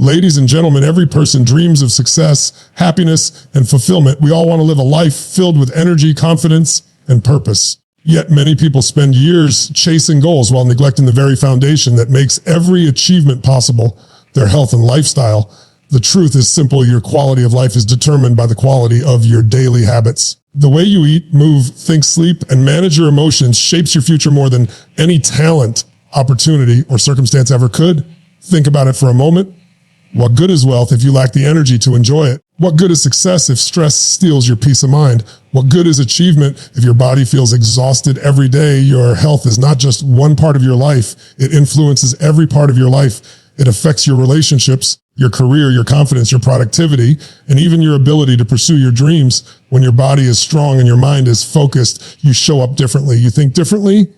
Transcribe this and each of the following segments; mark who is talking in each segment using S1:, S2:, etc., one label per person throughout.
S1: Ladies and gentlemen, every person dreams of success, happiness, and fulfillment. We all want to live a life filled with energy, confidence, and purpose. Yet many people spend years chasing goals while neglecting the very foundation that makes every achievement possible, their health and lifestyle. The truth is simple. Your quality of life is determined by the quality of your daily habits. The way you eat, move, think, sleep, and manage your emotions shapes your future more than any talent, opportunity, or circumstance ever could. Think about it for a moment. What good is wealth if you lack the energy to enjoy it? What good is success if stress steals your peace of mind? What good is achievement if your body feels exhausted every day? Your health is not just one part of your life. It influences every part of your life. It affects your relationships, your career, your confidence, your productivity, and even your ability to pursue your dreams. When your body is strong and your mind is focused, you show up differently. You think differently,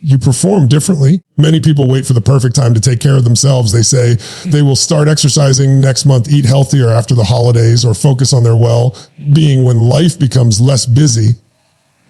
S1: you perform differently. Many people wait for the perfect time to take care of themselves. They say they will start exercising next month, eat healthier after the holidays, or focus on their well-being when life becomes less busy.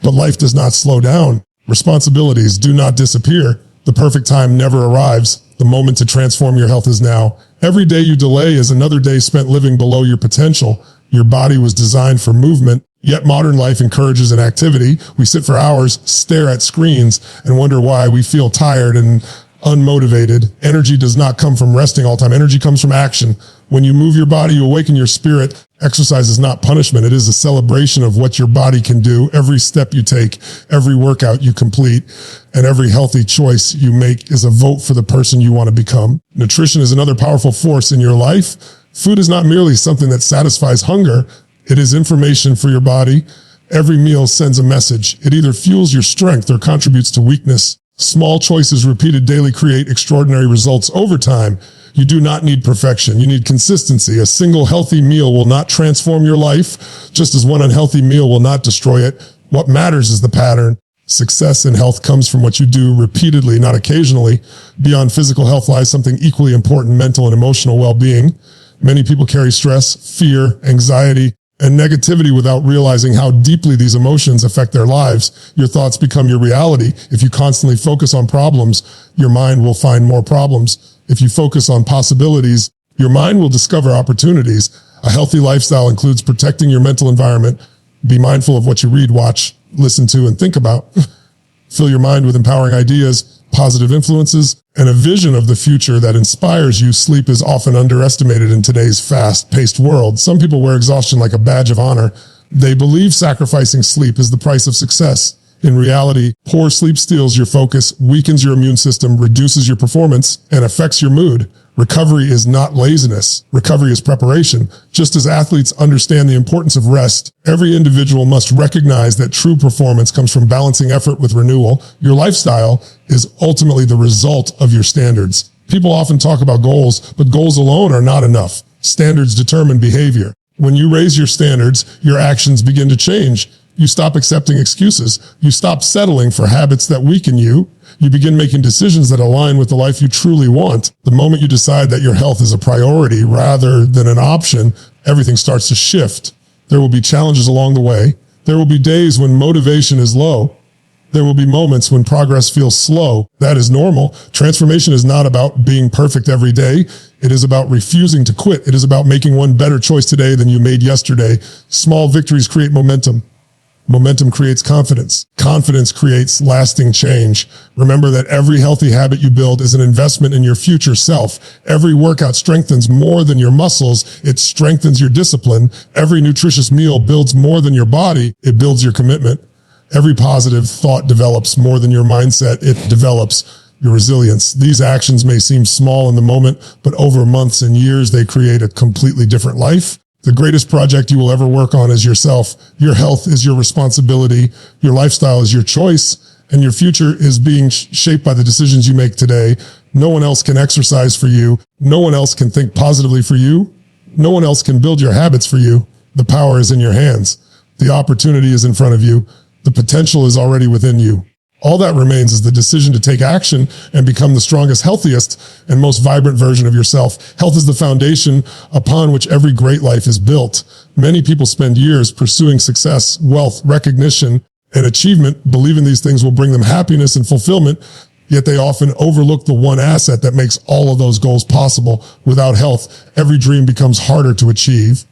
S1: But life does not slow down. Responsibilities do not disappear. The perfect time never arrives. The moment to transform your health is now. Every day you delay is another day spent living below your potential. Your body was designed for movement, yet modern life encourages inactivity. We sit for hours, stare at screens, and wonder why we feel tired and unmotivated. Energy does not come from resting all the time. Energy comes from action. When you move your body, you awaken your spirit. Exercise is not punishment. It is a celebration of what your body can do. Every step you take, every workout you complete, and every healthy choice you make is a vote for the person you want to become. Nutrition is another powerful force in your life. Food is not merely something that satisfies hunger. It is information for your body. Every meal sends a message. It either fuels your strength or contributes to weakness. Small choices repeated daily create extraordinary results over time. You do not need perfection. You need consistency. A single healthy meal will not transform your life, just as one unhealthy meal will not destroy it. What matters is the pattern. Success in health comes from what you do repeatedly, not occasionally. Beyond physical health lies something equally important, mental and emotional well-being. Many people carry stress, fear, anxiety, and negativity without realizing how deeply these emotions affect their lives. Your thoughts become your reality. If you constantly focus on problems, your mind will find more problems. If you focus on possibilities, your mind will discover opportunities. A healthy lifestyle includes protecting your mental environment. Be mindful of what you read, watch, listen to, and think about. Fill your mind with empowering ideas, positive influences, and a vision of the future that inspires you. Sleep is often underestimated in today's fast-paced world. Some people wear exhaustion like a badge of honor. They believe sacrificing sleep is the price of success. In reality, poor sleep steals your focus, weakens your immune system, reduces your performance, and affects your mood. Recovery is not laziness. Recovery is preparation. Just as athletes understand the importance of rest, every individual must recognize that true performance comes from balancing effort with renewal. Your lifestyle is ultimately the result of your standards. People often talk about goals, but goals alone are not enough. Standards determine behavior. When you raise your standards, your actions begin to change. You stop accepting excuses. You stop settling for habits that weaken you. You begin making decisions that align with the life you truly want. The moment you decide that your health is a priority rather than an option, everything starts to shift. There will be challenges along the way. There will be days when motivation is low. There will be moments when progress feels slow. That is normal. Transformation is not about being perfect every day. It is about refusing to quit. It is about making one better choice today than you made yesterday. Small victories create momentum. Momentum creates confidence. Confidence creates lasting change. Remember that every healthy habit you build is an investment in your future self. Every workout strengthens more than your muscles. It strengthens your discipline. Every nutritious meal builds more than your body. It builds your commitment. Every positive thought develops more than your mindset. It develops your resilience. These actions may seem small in the moment, but over months and years, they create a completely different life. The greatest project you will ever work on is yourself. Your health is your responsibility. Your lifestyle is your choice, and your future is being shaped by the decisions you make today. No one else can exercise for you. No one else can think positively for you. No one else can build your habits for you. The power is in your hands. The opportunity is in front of you. The potential is already within you. All that remains is the decision to take action and become the strongest, healthiest, and most vibrant version of yourself. Health is the foundation upon which every great life is built. Many people spend years pursuing success, wealth, recognition, and achievement, believing these things will bring them happiness and fulfillment. Yet they often overlook the one asset that makes all of those goals possible. Without health, every dream becomes harder to achieve.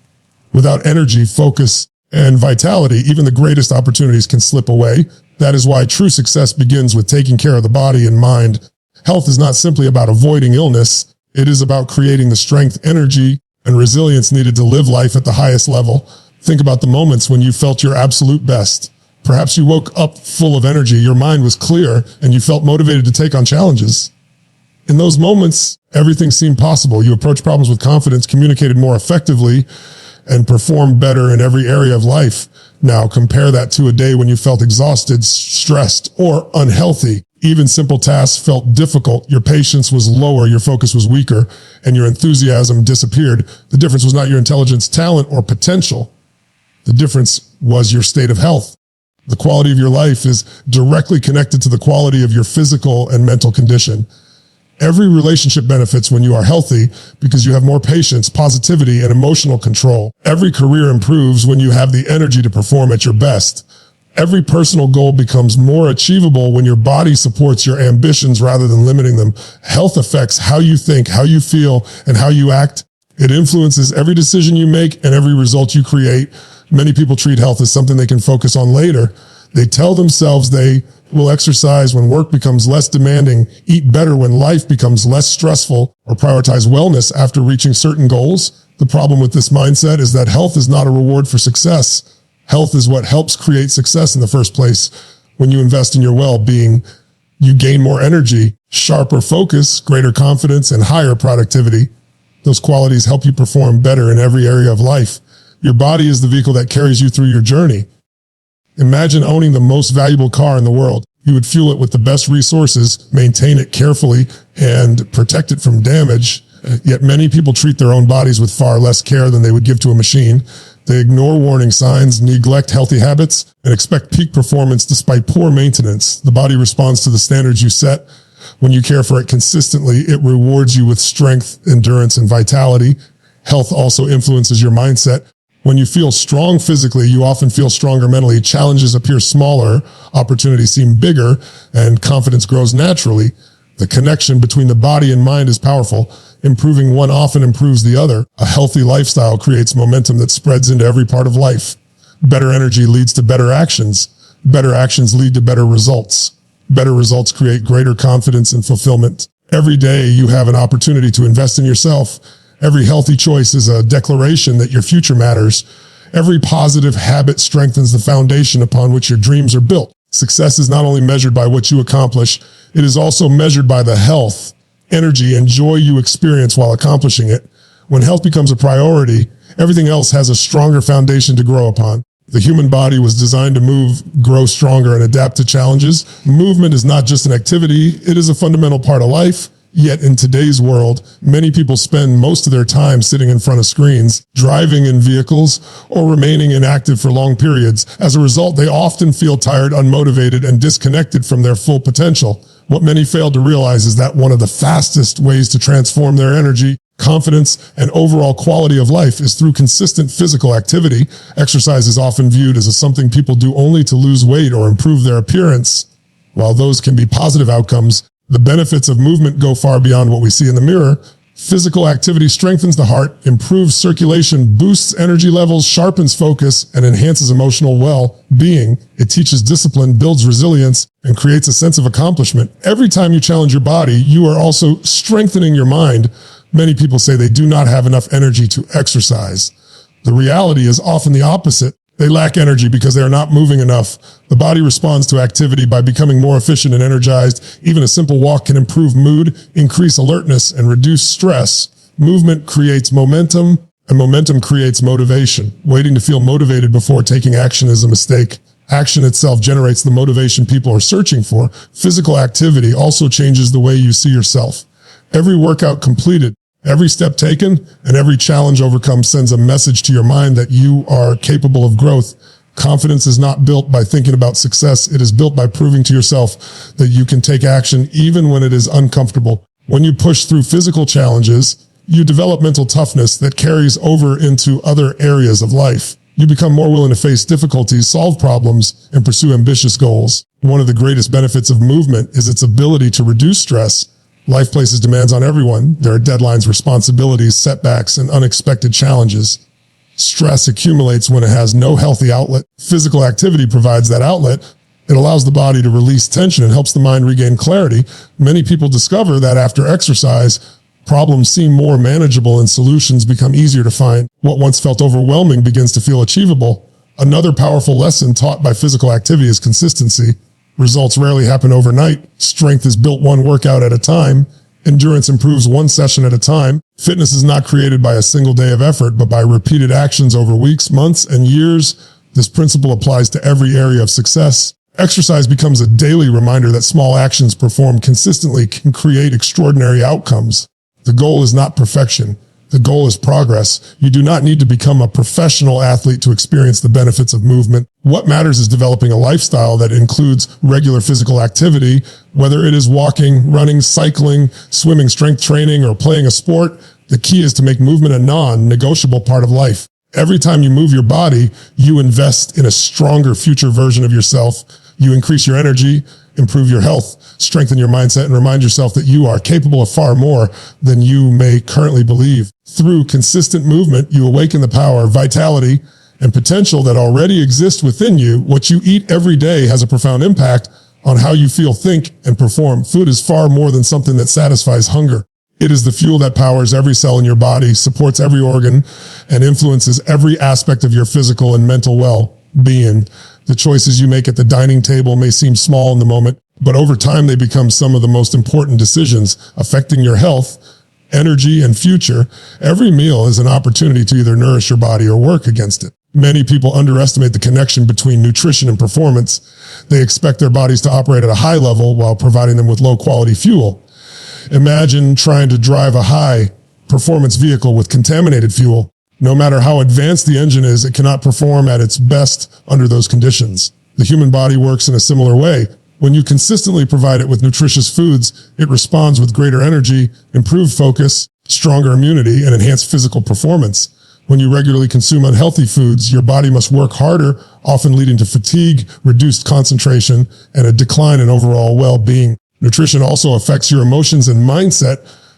S1: Without energy, focus, and vitality, even the greatest opportunities can slip away. That is why true success begins with taking care of the body and mind. Health is not simply about avoiding illness. It is about creating the strength, energy, and resilience needed to live life at the highest level. Think about the moments when you felt your absolute best. Perhaps you woke up full of energy, your mind was clear, and you felt motivated to take on challenges. In those moments, everything seemed possible. You approached problems with confidence, communicated more effectively, and performed better in every area of life. Now compare that to a day when you felt exhausted, stressed, or unhealthy. Even simple tasks felt difficult. Your patience was lower, your focus was weaker, and your enthusiasm disappeared. The difference was not your intelligence, talent, or potential. The difference was your state of health. The quality of your life is directly connected to the quality of your physical and mental condition. Every relationship benefits when you are healthy because you have more patience, positivity, and emotional control. Every career improves when you have the energy to perform at your best. Every personal goal becomes more achievable when your body supports your ambitions rather than limiting them. Health affects how you think, how you feel, and how you act. It influences every decision you make and every result you create. Many people treat health as something they can focus on later. They tell themselves they will exercise when work becomes less demanding, eat better when life becomes less stressful, or prioritize wellness after reaching certain goals. The problem with this mindset is that health is not a reward for success. Health is what helps create success in the first place. When you invest in your well-being, you gain more energy, sharper focus, greater confidence, and higher productivity. Those qualities help you perform better in every area of life. Your body is the vehicle that carries you through your journey. Imagine owning the most valuable car in the world. You would fuel it with the best resources, maintain it carefully, and protect it from damage. Yet many people treat their own bodies with far less care than they would give to a machine. They ignore warning signs, neglect healthy habits, and expect peak performance despite poor maintenance. The body responds to the standards you set. When you care for it consistently, it rewards you with strength, endurance, and vitality. Health also influences your mindset. When you feel strong physically, you often feel stronger mentally. Challenges appear smaller, opportunities seem bigger, and confidence grows naturally. The connection between the body and mind is powerful. Improving one often improves the other. A healthy lifestyle creates momentum that spreads into every part of life. Better energy leads to better actions. Better actions lead to better results. Better results create greater confidence and fulfillment. Every day you have an opportunity to invest in yourself. Every healthy choice is a declaration that your future matters. Every positive habit strengthens the foundation upon which your dreams are built. Success is not only measured by what you accomplish, it is also measured by the health, energy, and joy you experience while accomplishing it. When health becomes a priority, everything else has a stronger foundation to grow upon. The human body was designed to move, grow stronger, and adapt to challenges. Movement is not just an activity, it is a fundamental part of life. Yet in today's world, many people spend most of their time sitting in front of screens, driving in vehicles, or remaining inactive for long periods. As a result, they often feel tired, unmotivated, and disconnected from their full potential. What many fail to realize is that one of the fastest ways to transform their energy, confidence, and overall quality of life is through consistent physical activity. Exercise is often viewed as something people do only to lose weight or improve their appearance. While those can be positive outcomes, the benefits of movement go far beyond what we see in the mirror. Physical activity strengthens the heart, improves circulation, boosts energy levels, sharpens focus, and enhances emotional well-being. It teaches discipline, builds resilience, and creates a sense of accomplishment. Every time you challenge your body, you are also strengthening your mind. Many people say they do not have enough energy to exercise. The reality is often the opposite. They lack energy because they are not moving enough. The body responds to activity by becoming more efficient and energized. Even a simple walk can improve mood, increase alertness, and reduce stress. Movement creates momentum, and momentum creates motivation. Waiting to feel motivated before taking action is a mistake. Action itself generates the motivation people are searching for. Physical activity also changes the way you see yourself. Every workout completed, every step taken, and every challenge overcome sends a message to your mind that you are capable of growth. Confidence is not built by thinking about success. It is built by proving to yourself that you can take action even when it is uncomfortable. When you push through physical challenges, you develop mental toughness that carries over into other areas of life. You become more willing to face difficulties, solve problems, and pursue ambitious goals. One of the greatest benefits of movement is its ability to reduce stress. Life places demands on everyone. There are deadlines, responsibilities, setbacks, and unexpected challenges. Stress accumulates when it has no healthy outlet. Physical activity provides that outlet. It allows the body to release tension and helps the mind regain clarity. Many people discover that after exercise, problems seem more manageable and solutions become easier to find. What once felt overwhelming begins to feel achievable. Another powerful lesson taught by physical activity is consistency. Results rarely happen overnight. Strength is built one workout at a time. Endurance improves one session at a time. Fitness is not created by a single day of effort, but by repeated actions over weeks, months, and years. This principle applies to every area of success. Exercise becomes a daily reminder that small actions performed consistently can create extraordinary outcomes. The goal is not perfection. The goal is progress. You do not need to become a professional athlete to experience the benefits of movement. What matters is developing a lifestyle that includes regular physical activity, whether it is walking, running, cycling, swimming, strength training, or playing a sport. The key is to make movement a non-negotiable part of life. Every time you move your body, you invest in a stronger future version of yourself. You increase your energy, improve your health, strengthen your mindset, and remind yourself that you are capable of far more than you may currently believe. Through consistent movement, you awaken the power, vitality, and potential that already exist within you. What you eat every day has a profound impact on how you feel, think, and perform. Food is far more than something that satisfies hunger. It is the fuel that powers every cell in your body, supports every organ, and influences every aspect of your physical and mental well-being. The choices you make at the dining table may seem small in the moment, but over time they become some of the most important decisions affecting your health, energy, and future. Every meal is an opportunity to either nourish your body or work against it. Many people underestimate the connection between nutrition and performance. They expect their bodies to operate at a high level while providing them with low-quality fuel. Imagine trying to drive a high-performance vehicle with contaminated fuel. No matter how advanced the engine is, it cannot perform at its best under those conditions. The human body works in a similar way. When you consistently provide it with nutritious foods, it responds with greater energy, improved focus, stronger immunity, and enhanced physical performance. When you regularly consume unhealthy foods, your body must work harder, often leading to fatigue, reduced concentration, and a decline in overall well-being. Nutrition also affects your emotions and mindset.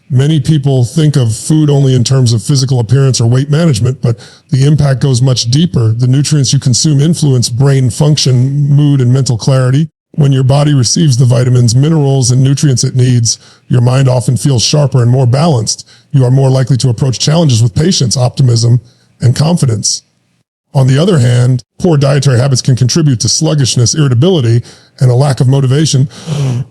S1: Many people think of food only in terms of physical appearance or weight management, but the impact goes much deeper. The nutrients you consume influence brain function, mood, and mental clarity. When your body receives the vitamins, minerals, and nutrients it needs, your mind often feels sharper and more balanced. You are more likely to approach challenges with patience, optimism, and confidence. On the other hand, poor dietary habits can contribute to sluggishness, irritability, and a lack of motivation.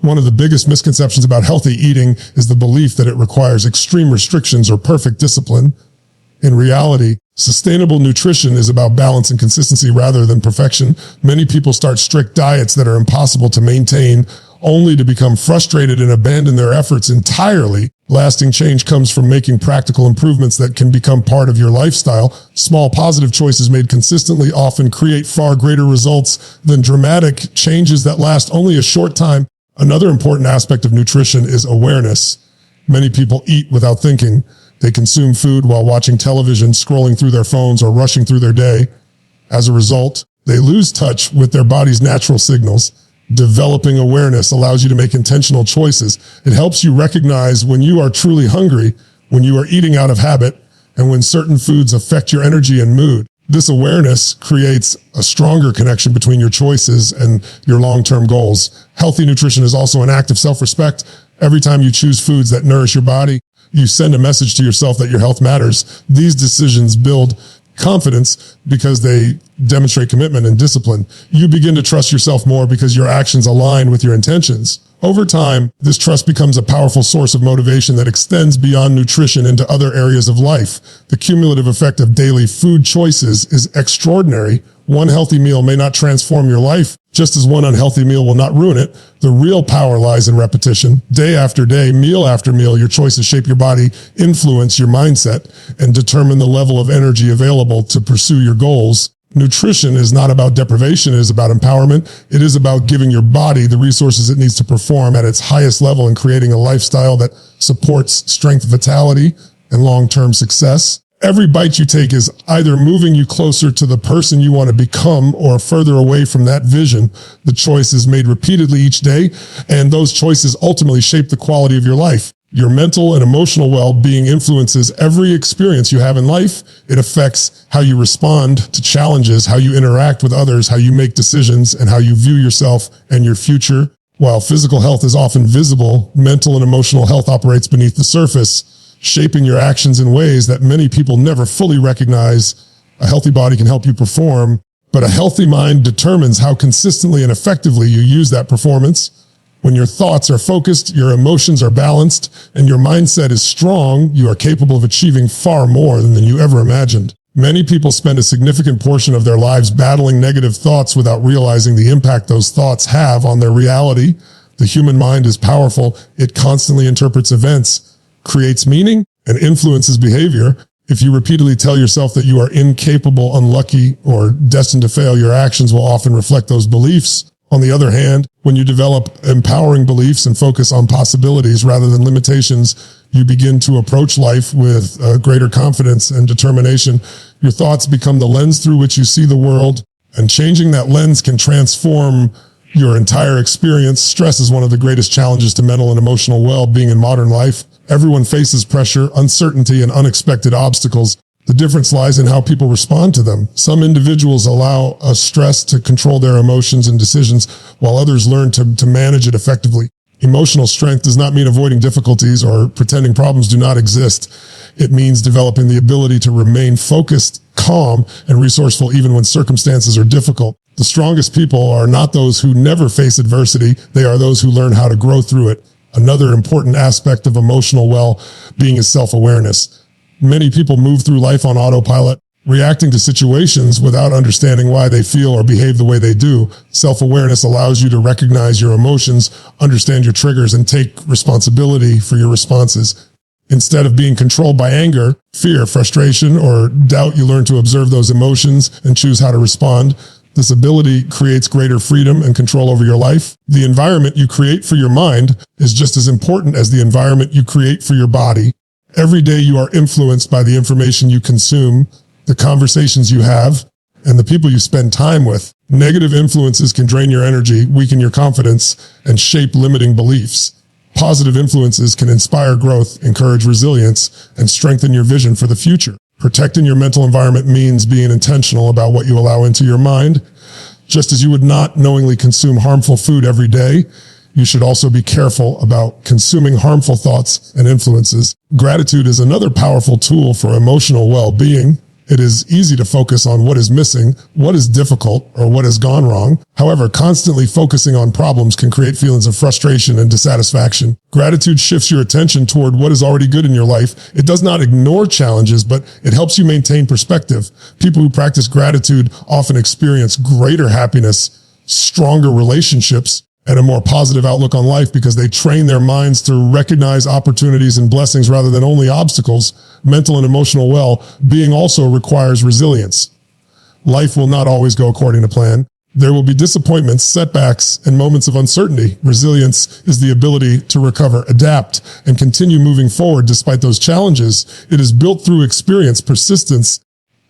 S1: One of the biggest misconceptions about healthy eating is the belief that it requires extreme restrictions or perfect discipline. In reality, sustainable nutrition is about balance and consistency rather than perfection. Many people start strict diets that are impossible to maintain, only to become frustrated and abandon their efforts entirely. Lasting change comes from making practical improvements that can become part of your lifestyle. Small positive choices made consistently often create far greater results than dramatic changes that last only a short time. Another important aspect of nutrition is awareness. Many people eat without thinking. They consume food while watching television, scrolling through their phones, or rushing through their day. As a result, they lose touch with their body's natural signals. Developing awareness allows you to make intentional choices. It helps you recognize when you are truly hungry, when you are eating out of habit, and when certain foods affect your energy and mood. This awareness creates a stronger connection between your choices and your long-term goals. Healthy nutrition is also an act of self-respect. Every time you choose foods that nourish your body, you send a message to yourself that your health matters. These decisions build confidence because they demonstrate commitment and discipline. You begin to trust yourself more because your actions align with your intentions. Over time, this trust becomes a powerful source of motivation that extends beyond nutrition into other areas of life. The cumulative effect of daily food choices is extraordinary. One healthy meal may not transform your life, just as one unhealthy meal will not ruin it. The real power lies in repetition. Day after day, meal after meal, your choices shape your body, influence your mindset, and determine the level of energy available to pursue your goals. Nutrition is not about deprivation, it is about empowerment. It is about giving your body the resources it needs to perform at its highest level and creating a lifestyle that supports strength, vitality, and long-term success. Every bite you take is either moving you closer to the person you want to become or further away from that vision. The choice is made repeatedly each day, and those choices ultimately shape the quality of your life. Your mental and emotional well-being influences every experience you have in life. It affects how you respond to challenges, how you interact with others, how you make decisions, and how you view yourself and your future. While physical health is often visible, mental and emotional health operates beneath the surface, shaping your actions in ways that many people never fully recognize. A healthy body can help you perform, but a healthy mind determines how consistently and effectively you use that performance. When your thoughts are focused, your emotions are balanced, and your mindset is strong, you are capable of achieving far more than you ever imagined. Many people spend a significant portion of their lives battling negative thoughts without realizing the impact those thoughts have on their reality. The human mind is powerful. It constantly interprets events, creates meaning, and influences behavior. If you repeatedly tell yourself that you are incapable, unlucky, or destined to fail, your actions will often reflect those beliefs. On the other hand, when you develop empowering beliefs and focus on possibilities rather than limitations, you begin to approach life with greater confidence and determination. Your thoughts become the lens through which you see the world, and changing that lens can transform your entire experience. Stress is one of the greatest challenges to mental and emotional well-being in modern life. Everyone faces pressure, uncertainty, and unexpected obstacles. The difference lies in how people respond to them. Some individuals allow stress to control their emotions and decisions, while others learn to manage it effectively. Emotional strength does not mean avoiding difficulties or pretending problems do not exist. It means developing the ability to remain focused, calm, and resourceful even when circumstances are difficult. The strongest people are not those who never face adversity. They are those who learn how to grow through it. Another important aspect of emotional well-being is self-awareness. Many people move through life on autopilot, reacting to situations without understanding why they feel or behave the way they do. Self-awareness allows you to recognize your emotions, understand your triggers, and take responsibility for your responses. Instead of being controlled by anger, fear, frustration, or doubt, you learn to observe those emotions and choose how to respond. This ability creates greater freedom and control over your life. The environment you create for your mind is just as important as the environment you create for your body. Every day you are influenced by the information you consume, the conversations you have, and the people you spend time with. Negative influences can drain your energy, weaken your confidence, and shape limiting beliefs. Positive influences can inspire growth, encourage resilience, and strengthen your vision for the future. Protecting your mental environment means being intentional about what you allow into your mind. Just as you would not knowingly consume harmful food every day, you should also be careful about consuming harmful thoughts and influences. Gratitude is another powerful tool for emotional well-being. It is easy to focus on what is missing, what is difficult, or what has gone wrong. However, constantly focusing on problems can create feelings of frustration and dissatisfaction. Gratitude shifts your attention toward what is already good in your life. It does not ignore challenges, but it helps you maintain perspective. People who practice gratitude often experience greater happiness, stronger relationships, and a more positive outlook on life because they train their minds to recognize opportunities and blessings rather than only obstacles. Mental and emotional well-being also requires resilience. Life will not always go according to plan. There will be disappointments, setbacks, and moments of uncertainty. Resilience is the ability to recover, adapt, and continue moving forward despite those challenges. It is built through experience, persistence,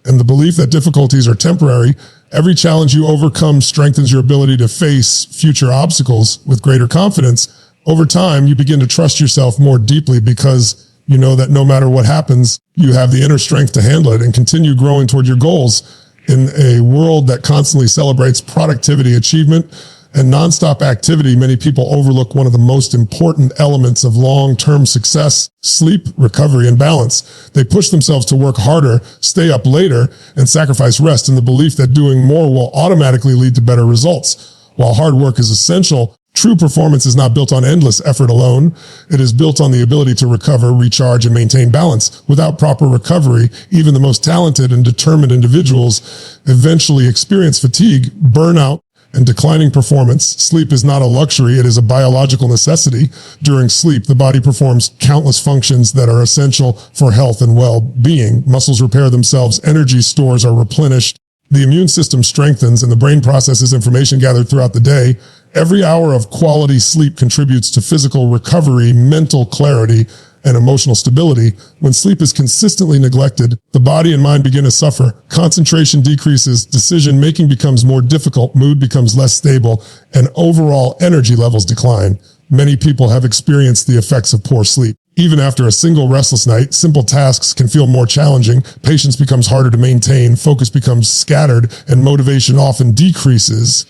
S1: and the belief that difficulties are temporary. Every challenge you overcome strengthens your ability to face future obstacles with greater confidence. Over time, you begin to trust yourself more deeply because you know that no matter what happens, you have the inner strength to handle it and continue growing toward your goals. In a world that constantly celebrates productivity, achievement, and nonstop activity, many people overlook one of the most important elements of long-term success: sleep, recovery, and balance. They push themselves to work harder, stay up later, and sacrifice rest in the belief that doing more will automatically lead to better results. While hard work is essential, true performance is not built on endless effort alone. It is built on the ability to recover, recharge, and maintain balance. Without proper recovery, even the most talented and determined individuals eventually experience fatigue, burnout, and declining performance. Sleep is not a luxury, it is a biological necessity. During sleep, the body performs countless functions that are essential for health and well-being. Muscles repair themselves, energy stores are replenished, the immune system strengthens, and the brain processes information gathered throughout the day. Every hour of quality sleep contributes to physical recovery, mental clarity, and emotional stability. When sleep is consistently neglected, the body and mind begin to suffer. Concentration decreases, decision-making becomes more difficult, mood becomes less stable, and overall energy levels decline. Many people have experienced the effects of poor sleep. Even after a single restless night, simple tasks can feel more challenging, patience becomes harder to maintain, focus becomes scattered, and motivation often decreases.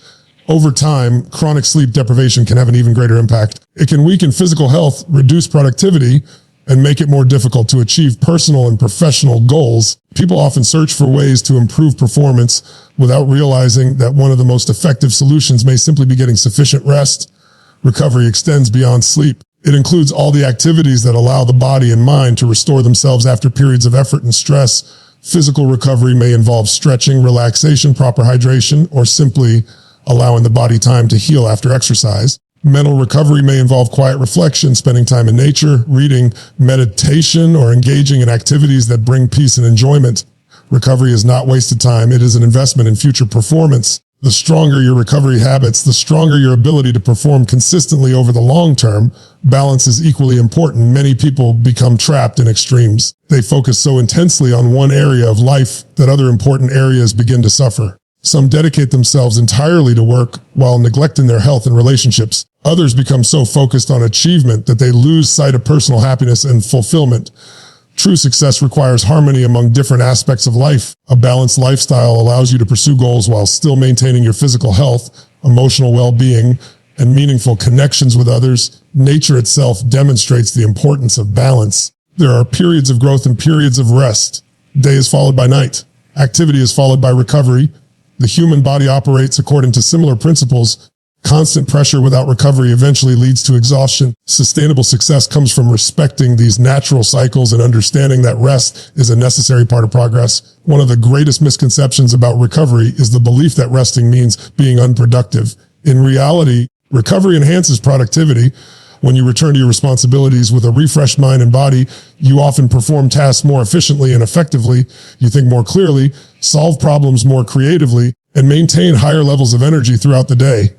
S1: Over time, chronic sleep deprivation can have an even greater impact. It can weaken physical health, reduce productivity, and make it more difficult to achieve personal and professional goals. People often search for ways to improve performance without realizing that one of the most effective solutions may simply be getting sufficient rest. Recovery extends beyond sleep. It includes all the activities that allow the body and mind to restore themselves after periods of effort and stress. Physical recovery may involve stretching, relaxation, proper hydration, or simply allowing the body time to heal after exercise. Mental recovery may involve quiet reflection, spending time in nature, reading, meditation, or engaging in activities that bring peace and enjoyment. Recovery is not wasted time. It is an investment in future performance. The stronger your recovery habits, the stronger your ability to perform consistently over the long term. Balance is equally important. Many people become trapped in extremes. They focus so intensely on one area of life that other important areas begin to suffer. Some dedicate themselves entirely to work while neglecting their health and relationships. Others become so focused on achievement that they lose sight of personal happiness and fulfillment. True success requires harmony among different aspects of life. A balanced lifestyle allows you to pursue goals while still maintaining your physical health, emotional well-being, and meaningful connections with others. Nature itself demonstrates the importance of balance. There are periods of growth and periods of rest. Day is followed by night. Activity is followed by recovery. The human body operates according to similar principles. Constant pressure without recovery eventually leads to exhaustion. Sustainable success comes from respecting these natural cycles and understanding that rest is a necessary part of progress. One of the greatest misconceptions about recovery is the belief that resting means being unproductive. In reality, recovery enhances productivity. When you return to your responsibilities with a refreshed mind and body, you often perform tasks more efficiently and effectively. You think more clearly, solve problems more creatively, and maintain higher levels of energy throughout the day.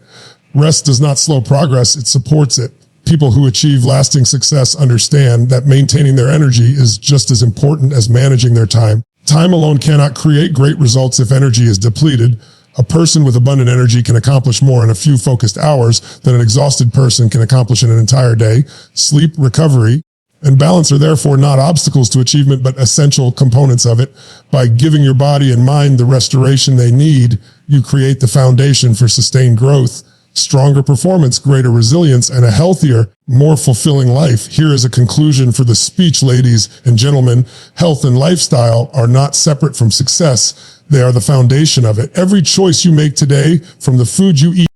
S1: Rest does not slow progress, it supports it. People who achieve lasting success understand that maintaining their energy is just as important as managing their time. Time alone cannot create great results if energy is depleted. A person with abundant energy can accomplish more in a few focused hours than an exhausted person can accomplish in an entire day. Sleep, recovery, and balance are therefore not obstacles to achievement, but essential components of it. By giving your body and mind the restoration they need, you create the foundation for sustained growth, stronger performance, greater resilience, and a healthier, more fulfilling life. Here is a conclusion for the speech, ladies and gentlemen. Health and lifestyle are not separate from success. They are the foundation of it. Every choice you make today, from the food you eat